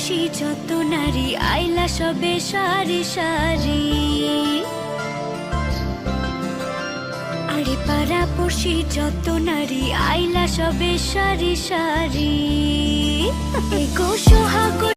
পড়শি যত নারী আইলা সবে সারি সারি। আরে পাড়া পড়শি যত নারী আইলা সবে সারি সারি। এগো সোহাগ